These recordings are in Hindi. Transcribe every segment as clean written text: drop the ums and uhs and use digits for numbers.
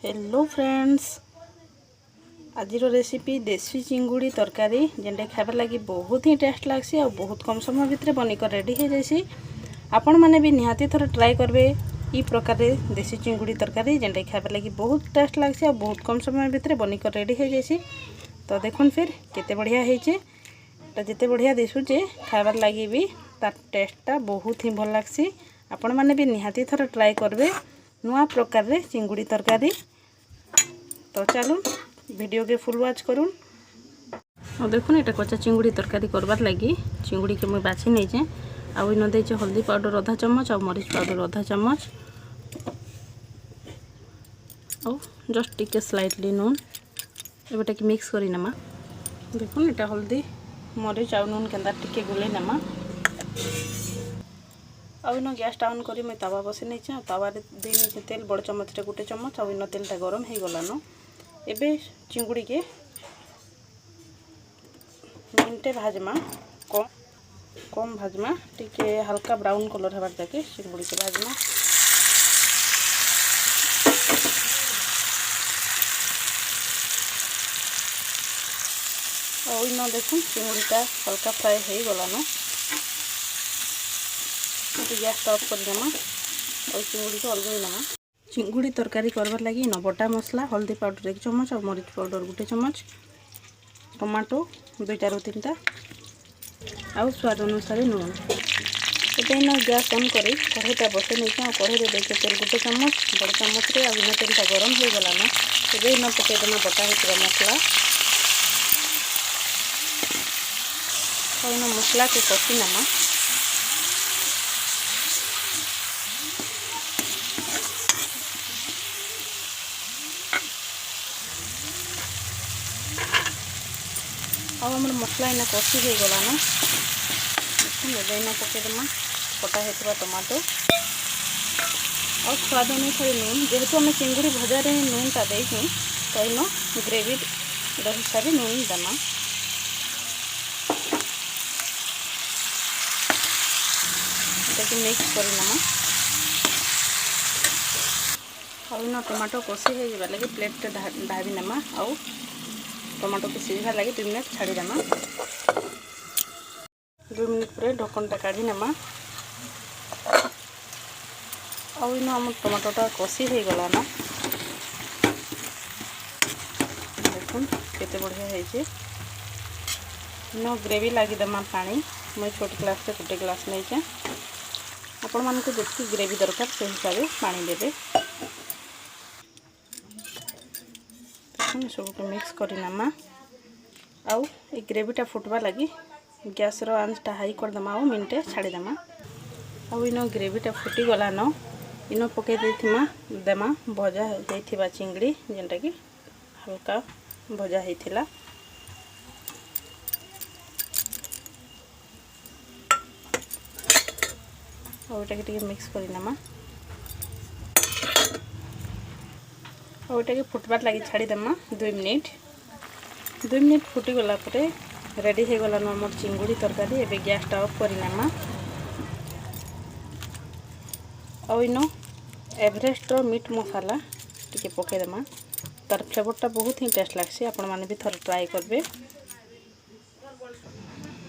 हेलो फ्रेंड्स, आज रेसिपी देसी चिंगुड़ी तरकारी जेनटा खाइबार लगी बहुत ही टेस्ट लगसी और बहुत कम समय भितर बनिकर रेडी हो जाइए। आपण मैंने भी निहाती थोड़ा ट्राए करेंगे ई प्रकार देसी चिंगुड़ी तरकारी जेनटा खाइबार लगी बहुत टेस्ट लगसी और बहुत कम समय भितर बनिकर रेडी हो जाइए। तो देखुन फिर केते बढ़िया होइछे। जिते बढ़िया दिशुचे खाइबार लगी भी तार टेस्टा बहुत ही भल लगसी। आपण मैंने भी निहाती थोड़ा ट्राए करेंगे नुआ प्रकार चिंगुड़ी तरकारी। तो चलूँ वीडियो के फुल वॉच करूँ। और देखुन ये कच्चा चिंगुड़ी तरकारी करबार लगी चिंगुड़ी के मुझे बाछी नहीं आउ इन दे हल्दी पाउडर आधा चम्मच और मरीच पाउडर आधा चम्मच और जस्ट टिके स्लाइटली नून एबेटा कि मिक्स करी नेमा। देखुन ये हल्दी मरीच आउ नून केंदा टिके गुले नेमा। आउ इन गैस ऑन करी मैं तावा बसे नहीं तावा दे नहीं तेल बड़ चम्मच गोटे चम्मच आउ इन तेलटा गरम हो गलान। एबे चिंगुड़ी के मिनटे भाजमा कम भाजमा टिके हल्का ब्राउन कलर हबार जाके चिंगुड़ी के भाजमा। और इन देखुन चिंगुड़ीटा हल्का फ्राए हो गलान। गैस ऑफ कर देमा और चिंगुड़ी को अलग नमा। चिंगुड़ी तरकारी करबार लगी न बटा मसला हल्दी पाउडर 1 चम्मच और मरीच पाउडर गोटे चम्मच टमाटो 2टा ରୁ 3टा आउ स्वाद अनुसार नून। इन गैस ऑन कर कढ़ईटा बसे नहीं कढ़ई देखे तेल गोटे चम्मच बड़ चम्मच रे इन तेलटा गरम हो गलान। एबे इन पकेदेमा बटा होता मसला और इन मसला के कषि नमा। अब हमारे मसला इन कषि हो गलान। इन पकेदेमा कटा होता टमाटो और स्वाद अनुसार नून। जेहेतु आम चिंगुड़ी भजार नूनटा देखें तो इन ग्रेवी हिसाब से नून देमा। मिक्स करनमा और इन टमाटो कषि हो लगे प्लेट ढाबी नेमा आउ टमाटो को सीझा लगे 2 मिनट छाड़ी देमा। 2 मिनट पर ढक्कनटा काढ़ी नेमा और इन आम टमाटोटा कषि हो गलान। देखुन केते बढ़िया होइछे। इन ग्रेवी लगी देमा पानी मैं छोट ग्लास से गोटे ग्लास नहीं आपण मानक जितकी ग्रेवी दरकार से हिसाब से पानी देवे। सब मिक्स करनमा आउ ये ग्रेवीटा फुटवा लगी गैस रो आंचटा हाई करदेमा और मिनटे छाड़ीदेमा। आउ इन ग्रेवीटा फुटी गलान इन पकई देमा भजा होता चिंगड़ी जेनटा कि हल्का भजा होता। और ये मिक्स करनमा और ये फुटबार लगी छाड़ीदेमा 2 मिनिट फुटी गला परे रेडी हो गलान आम चिंगुड़ी तरकारी। एबे गैसटा ऑफ करनेमा और इन एवरेस्ट मीट मसाला टिके पकईदेमा। तार फ्लेवरटा बहुत ही टेस्ट लगसी। आपण मैंने भी थोड़ा ट्राए करेंगे।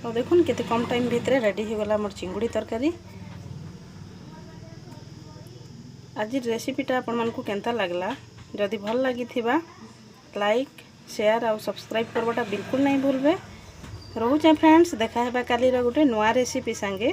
और देखुन केते कम टाइम भितर रेडी हो गला आम चिंगुड़ी तरकारी। आज रेसिपीटा आपण मानकु केंता लागला जदि भल लगी थिबा लाइक शेयर और सब्सक्राइब करवाटा बिल्कुल नहीं भूलबे। रोचे फ्रेंड्स, देखा है काली गोटे नुआ रेसिपी संगे।